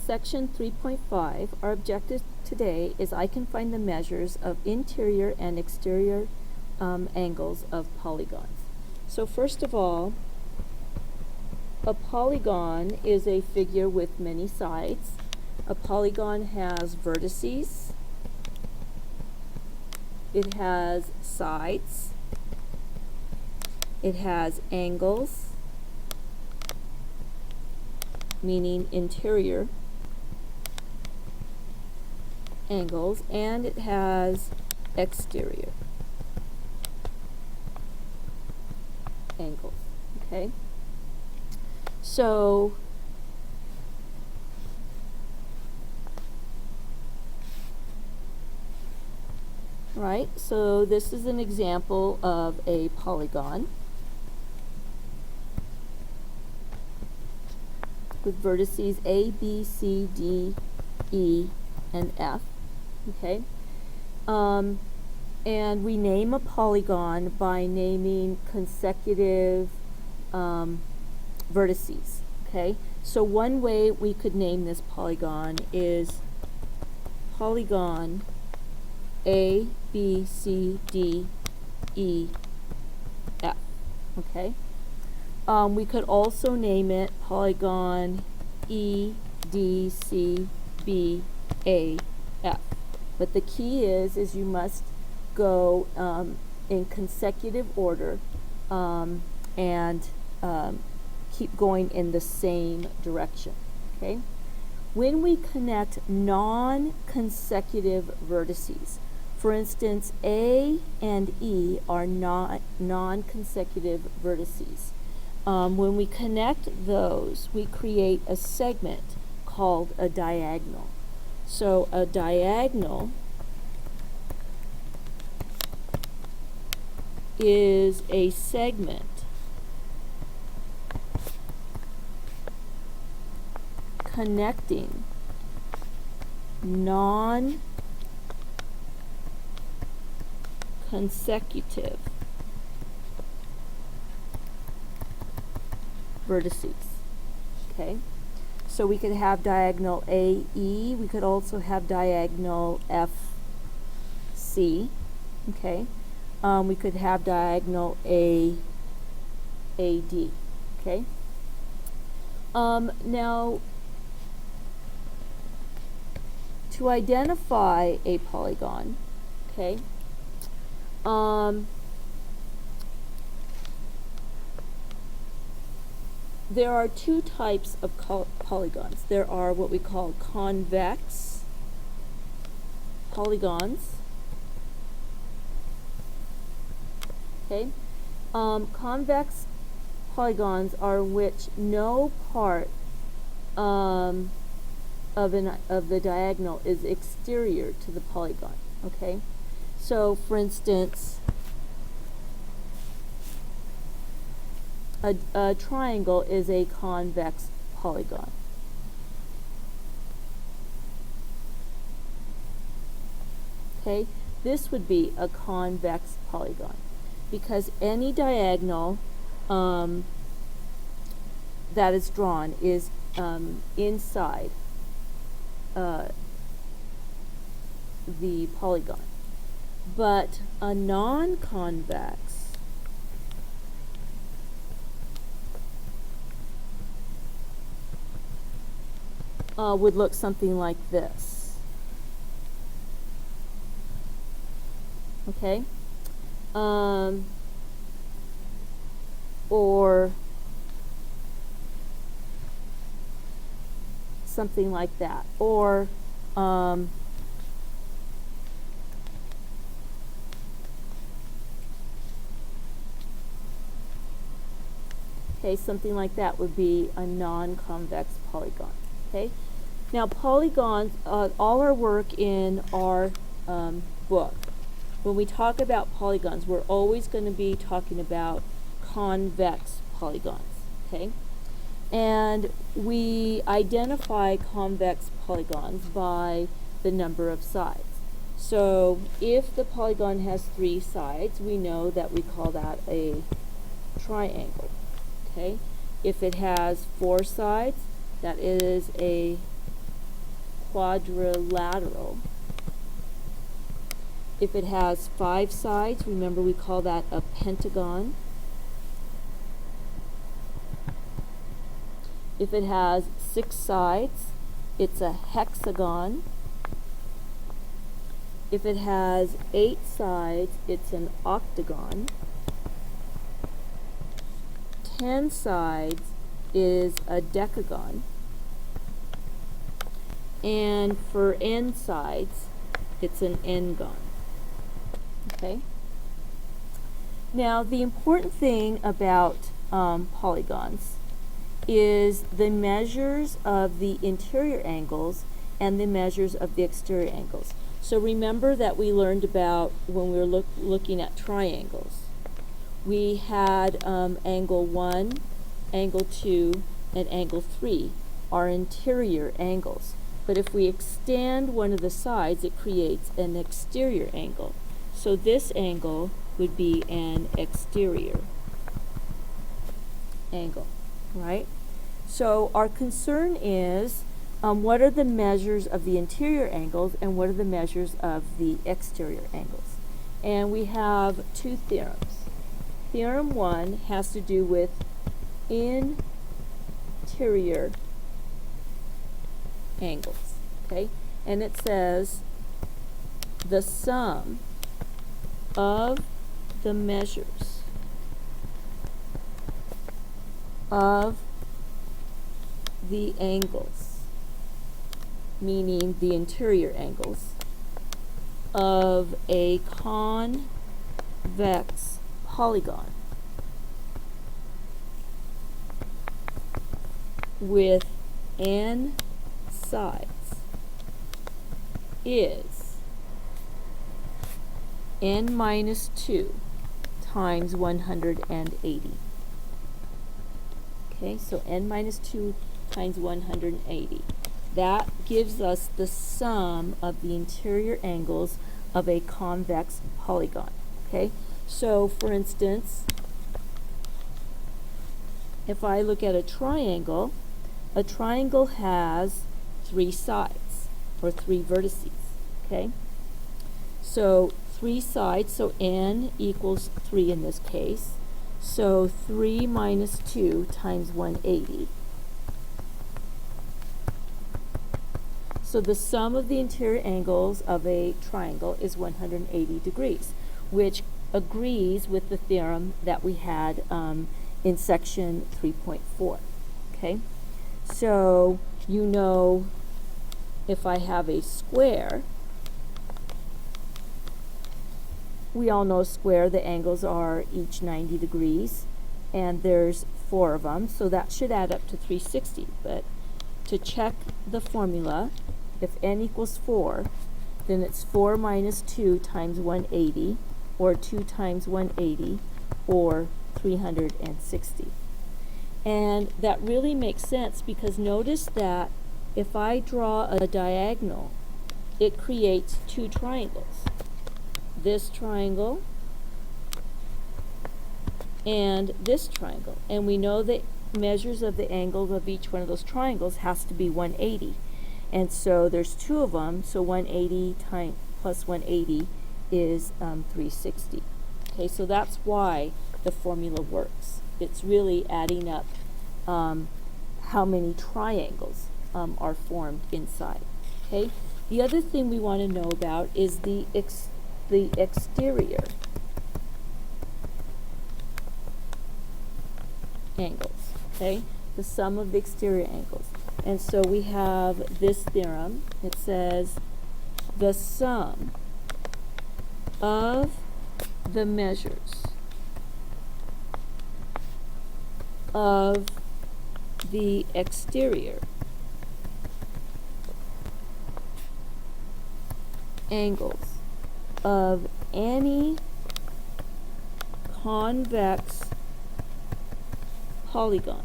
section 3.5, our objective today is I can find the measures of interior and exterior angles of polygons. So first of all, a polygon is a figure with many sides. A polygon has vertices, it has sides, it has angles, meaning interior angles, and it has exterior angles. Okay? So so this is an example of a polygon with vertices A, B, C, D, E, and F. Okay? And we name a polygon by naming consecutive vertices. Okay? So one way we could name this polygon is polygon A, B, C, D, E, F. Okay? We could also name it polygon E, D, C, B, A, F. But the key is you must go in consecutive order and keep going in the same direction. Okay? When we connect non-consecutive vertices, for instance, A and E are not non-consecutive vertices. When we connect those, we create a segment called a diagonal. So a diagonal is a segment connecting non-consecutive vertices. Okay? So we could have diagonal AE, we could also have diagonal FC. Okay? We could have diagonal AD. Okay? Now, to identify a polygon, okay, there are two types of polygons. There are what we call convex polygons. Okay, convex polygons are in which no part of the diagonal is exterior to the polygon. Okay, so for instance, a triangle is a convex polygon. Okay, this would be a convex polygon because any diagonal that is drawn is inside the polygon. But a non-convex would look something like this. Okay? Or something like that. Or okay, something like that would be a non-convex polygon. Okay? Now polygons, all our work in our book, when we talk about polygons, we're always going to be talking about convex polygons. Okay? And we identify convex polygons by the number of sides. So if the polygon has 3 sides, we know that we call that a triangle. Okay? If it has 4 sides, that is a quadrilateral. If it has 5 sides, remember we call that a pentagon. If it has 6 sides, it's a hexagon. If it has 8 sides, it's an octagon. 10 sides is a decagon. And for n sides, it's an n-gon. Okay? Now, the important thing about polygons is the measures of the interior angles and the measures of the exterior angles. So remember that we learned about when we were looking at triangles. We had angle 1, angle 2, and angle 3 are interior angles. But if we extend one of the sides, it creates an exterior angle. So this angle would be an exterior angle, right? So our concern is what are the measures of the interior angles and what are the measures of the exterior angles? And we have 2 theorems. Theorem 1 has to do with interior angles, okay? And it says the sum of the measures of the angles, meaning the interior angles, of a convex polygon with n sides is n minus 2 times 180. Okay, so n minus 2 times 180. That gives us the sum of the interior angles of a convex polygon. Okay, so for instance, if I look at a triangle has 3 sides, or 3 vertices, okay? So 3 sides, so n equals 3 in this case. So 3 minus 2 times 180. So the sum of the interior angles of a triangle is 180 degrees, which agrees with the theorem that we had in section 3.4, okay? So you know if I have a square, we all know a square, the angles are each 90 degrees, and there's 4 of them, so that should add up to 360. But to check the formula, if n equals 4, then it's 4 minus 2 times 180, or 2 times 180, or 360. And that really makes sense because notice that if I draw a diagonal, it creates 2 triangles. This triangle and this triangle. And we know that measures of the angles of each one of those triangles has to be 180. And so there's 2 of them, so 180 plus 180 is 360. Okay, so that's why the formula works. It's really adding up how many triangles are formed inside. Okay, the other thing we want to know about is the exterior angles. Okay, the sum of the exterior angles. And so we have this theorem. It says the sum of the measures of the exterior angles of any convex polygon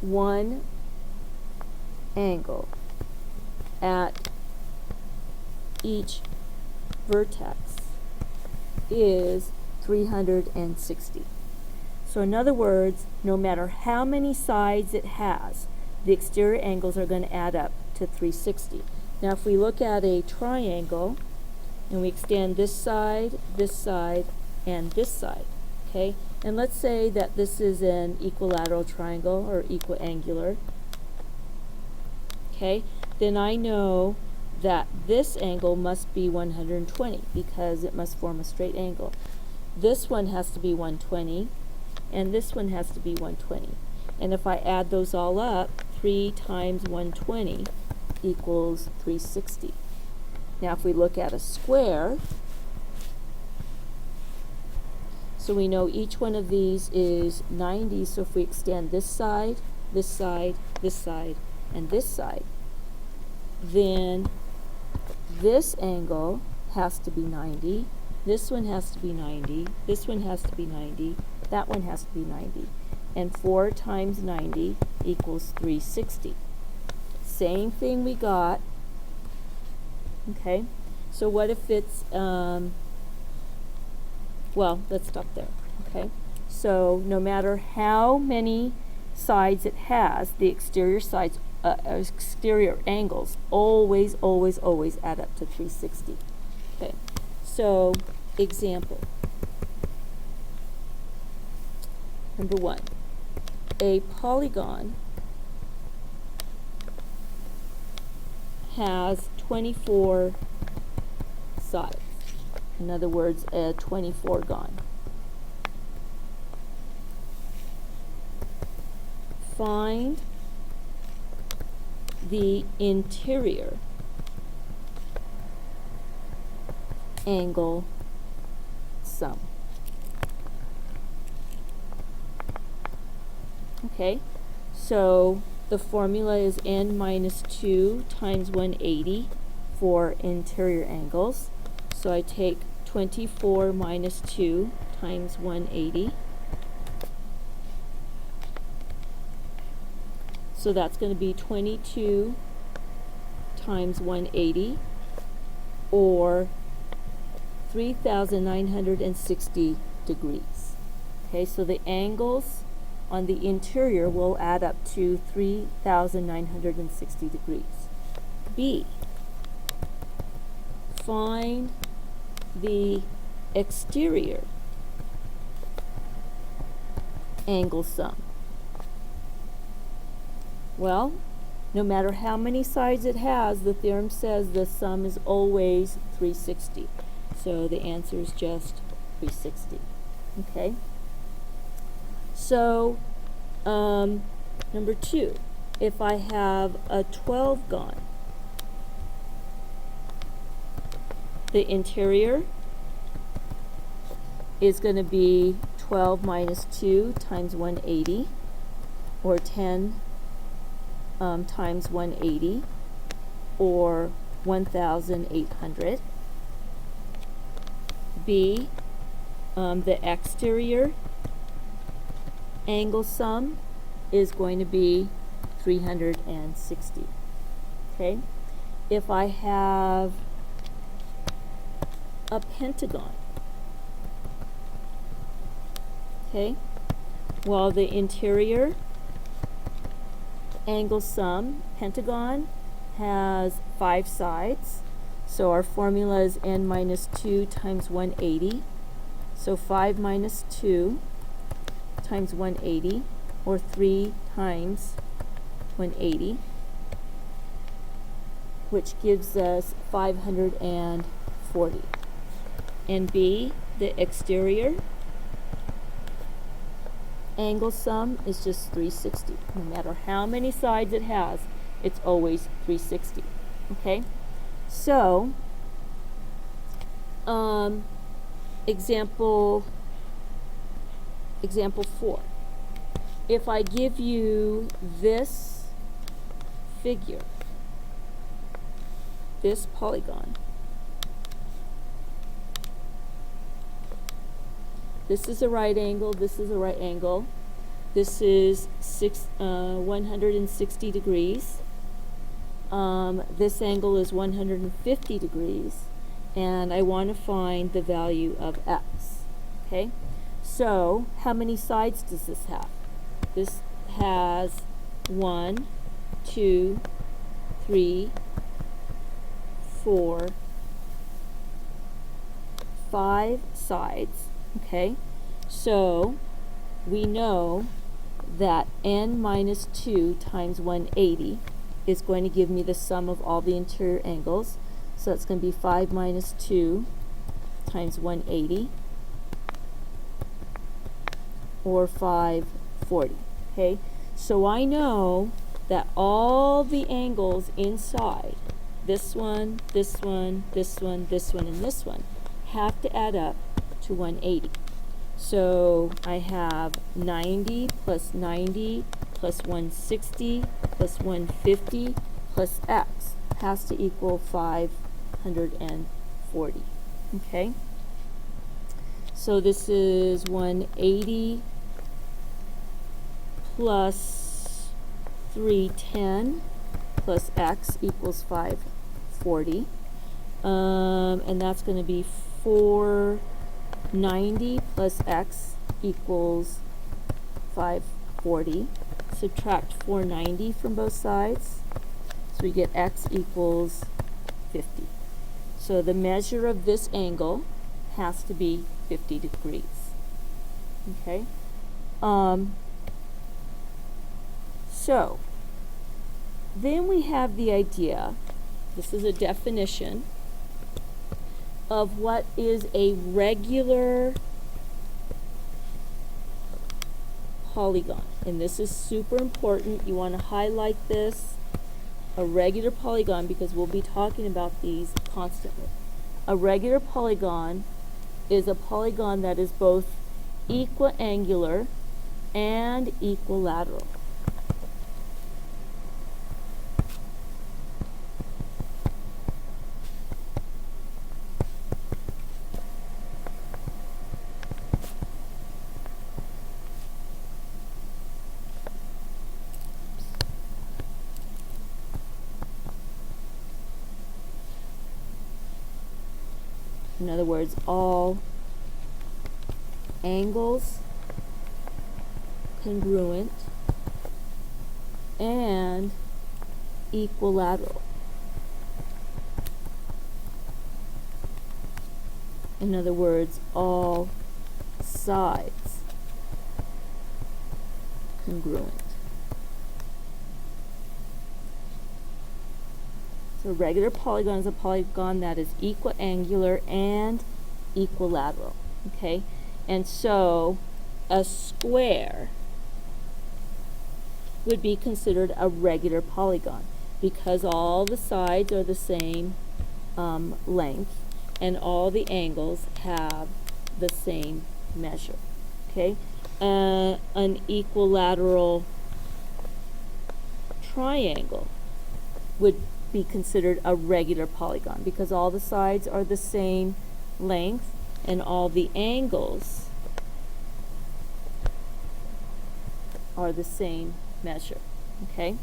one angle at each vertex is 360. So in other words, no matter how many sides it has, the exterior angles are going to add up to 360. Now if we look at a triangle and we extend this side, and this side, okay? And let's say that this is an equilateral triangle or equiangular, okay? Then I know that this angle must be 120 because it must form a straight angle. This one has to be 120 and this one has to be 120. And if I add those all up, 3 times 120 equals 360. Now if we look at a square, so we know each one of these is 90, so if we extend this side, and this side, then this angle has to be 90, this one has to be 90, this one has to be 90, that one has to be 90. And 4 times 90 equals 360. Same thing we got. Okay, so what if it's, well, let's stop there. Okay, so no matter how many sides it has, the exterior sides, exterior angles always add up to 360. Okay, so example. Number 1, a polygon has 24 sides. In other words, a 24gon. Find the interior angle sum. Okay, so the formula is n minus 2 times 180 for interior angles. So I take 24 minus 2 times 180. So that's going to be 22 times 180, or 3,960 degrees. Okay, so the angles on the interior will add up to 3,960 degrees. B, find the exterior angle sum. Well, no matter how many sides it has, the theorem says the sum is always 360. So the answer is just 360. Okay? So, number 2, if I have a 12gon, the interior is going to be 12 minus 2 times 180, or 10 times 180, or 1,800. B, the exterior angle sum is going to be 360. Okay? If I have a pentagon, okay, well, the interior angle sum, pentagon, has 5 sides, so our formula is n minus 2 times 180, so 5 minus 2 times 180, or 3 times 180, which gives us 540. And B, the exterior angle sum is just 360. No matter how many sides it has, it's always 360. Okay? So, example 4. If I give you this figure, this polygon, this is a right angle, this is a right angle, this is 160 degrees, this angle is 150 degrees, and I want to find the value of x. Okay, so how many sides does this have? This has 1, 2, 3, 4, 5 sides. Okay, so we know that n minus 2 times 180 is going to give me the sum of all the interior angles. So it's going to be 5 minus 2 times 180, or 540. Okay, so I know that all the angles inside, this one, this one, this one, this one, and this one, have to add up to 180. So I have 90 plus 90 plus 160 plus 150 plus x has to equal 540. Okay? So this is 180 plus 310 plus x equals 540. And that's going to be 490 plus x equals 540. Subtract 490 from both sides, so we get x equals 50. So the measure of this angle has to be 50 degrees. Okay? So then we have the idea, this is a definition of what is a regular polygon. And this is super important. You want to highlight this. A regular polygon, because we'll be talking about these constantly. A regular polygon is a polygon that is both equiangular and equilateral. In other words, all angles congruent and equilateral. In other words, all sides congruent. So a regular polygon is a polygon that is equiangular and equilateral. Okay? And so a square would be considered a regular polygon because all the sides are the same length and all the angles have the same measure. Okay? An equilateral triangle would be considered a regular polygon because all the sides are the same length and all the angles are the same measure. Okay?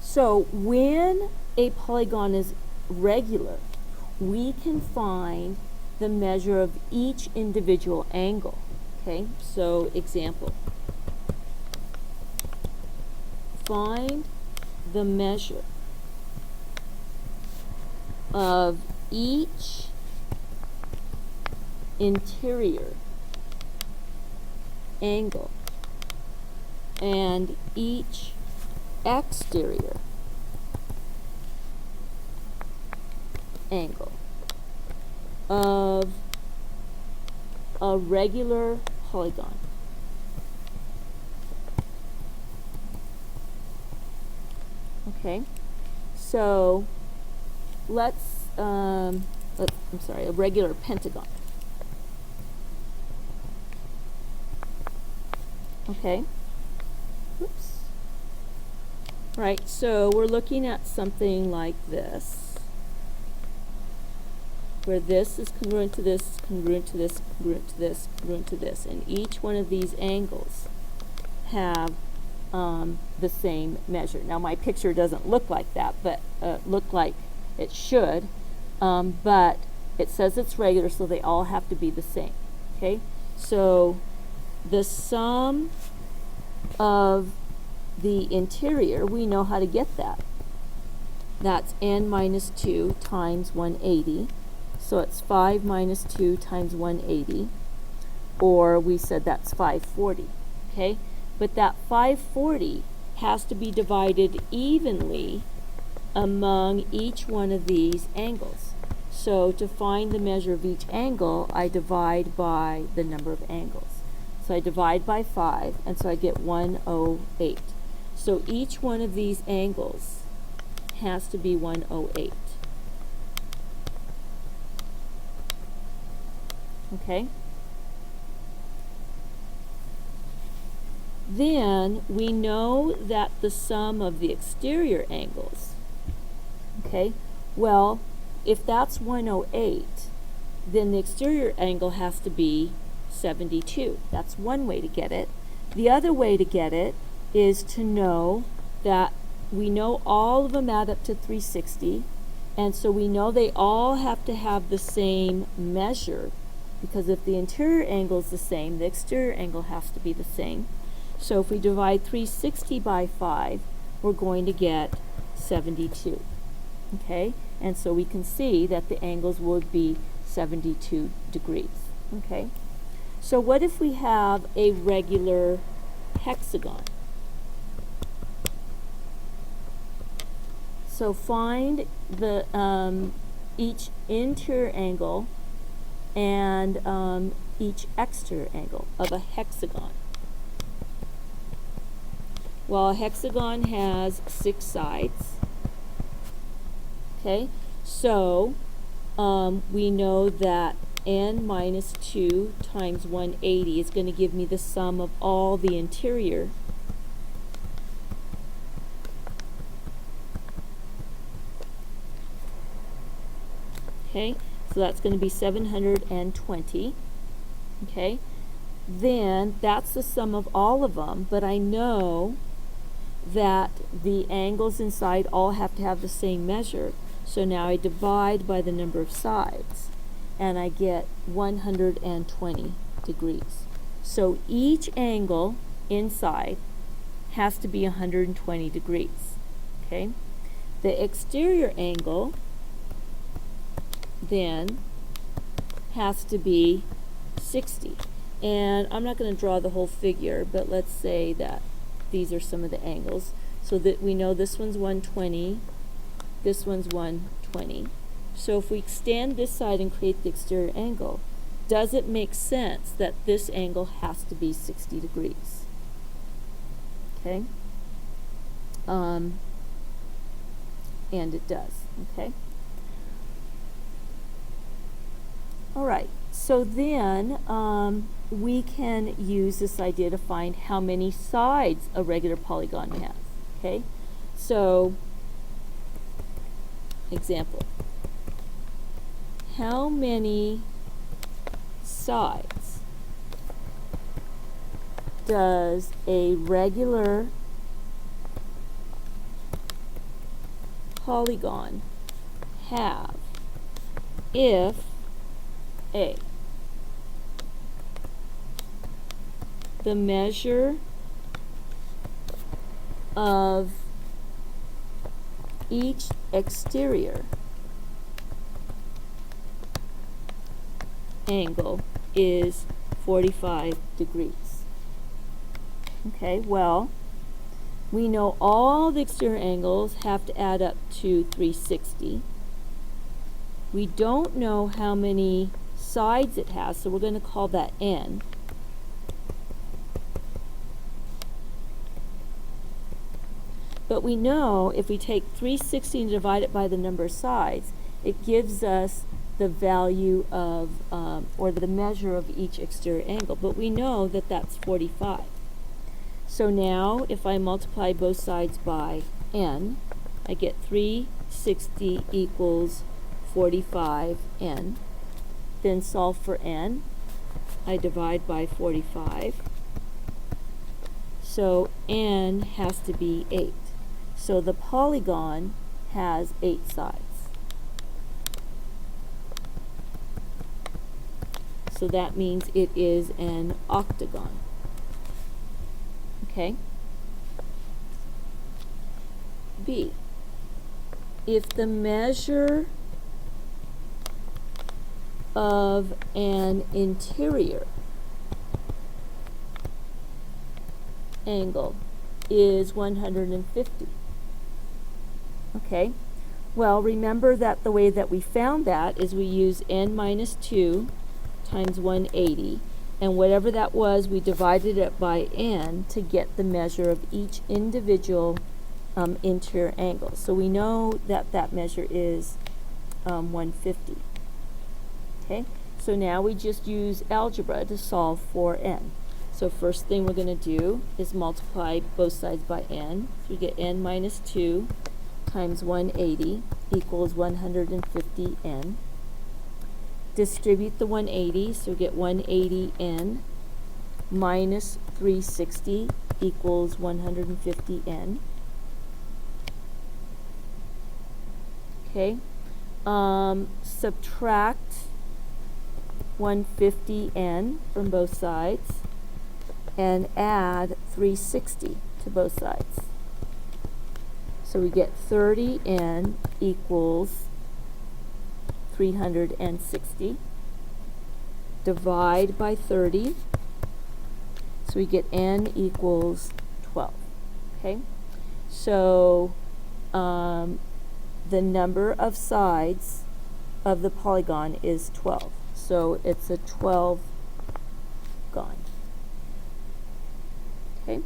So when a polygon is regular, we can find the measure of each individual angle. Okay? So example. Find the measure of each interior angle and each exterior angle of a regular polygon. Okay, so let's a regular pentagon. Okay, oops. Right, so we're looking at something like this, where this is congruent to this, congruent to this, congruent to this, congruent to this, and each one of these angles have the same measure. Now my picture doesn't look like that, but look like It should, but it says it's regular, so they all have to be the same. Okay, so the sum of the interior, we know how to get that. That's n minus 2 times 180. So it's 5 minus 2 times 180, or we said that's 540. Okay, but that 540 has to be divided evenly among each one of these angles. So to find the measure of each angle, I divide by the number of angles. So I divide by 5, and so I get 108. So each one of these angles has to be 108. Okay? Then we know that the sum of the exterior angles, okay, well, if that's 108, then the exterior angle has to be 72. That's one way to get it. The other way to get it is to know that we know all of them add up to 360, and so we know they all have to have the same measure, because if the interior angle is the same, the exterior angle has to be the same. So if we divide 360 by 5, we're going to get 72. Okay? And so we can see that the angles would be 72 degrees. Okay? So what if we have a regular hexagon? So find the each interior angle and each exterior angle of a hexagon. Well, a hexagon has 6 sides. Okay, so we know that n minus 2 times 180 is going to give me the sum of all the interior. Okay, so that's going to be 720. Okay, then that's the sum of all of them, but I know that the angles inside all have to have the same measure. So now I divide by the number of sides, and I get 120 degrees. So each angle inside has to be 120 degrees. Okay, the exterior angle then has to be 60. And I'm not going to draw the whole figure, but let's say that these are some of the angles, so that we know this one's 120, this one's 120. So if we extend this side and create the exterior angle, does it make sense that this angle has to be 60 degrees? Okay? And it does. Okay? All right. So then we can use this idea to find how many sides a regular polygon has. Okay? So, example. How many sides does a regular polygon have if A, the measure of each exterior angle is 45 degrees. Okay, well, we know all the exterior angles have to add up to 360. We don't know how many sides it has, so we're going to call that n. But we know if we take 360 and divide it by the number of sides, it gives us the value of, or the measure of each exterior angle. But we know that that's 45. So now, if I multiply both sides by n, I get 360 equals 45n. Then solve for n. I divide by 45. So n has to be 8. So the polygon has 8 sides. So that means it is an octagon. Okay? B. If the measure of an interior angle is 150. Okay? Well, remember that the way that we found that is we use n minus 2 times 180, and whatever that was, we divided it by n to get the measure of each individual interior angle. So we know that that measure is 150. Okay? So now we just use algebra to solve for n. So first thing we're going to do is multiply both sides by n. So we get n minus 2 times 180 equals 150n. Distribute the 180, so we get 180n minus 360 equals 150n. Okay, subtract 150n from both sides and add 360 to both sides. So we get 30n equals 360. Divide by 30. So we get n equals 12. Okay? So the number of sides of the polygon is 12. So it's a 12-gon. Okay?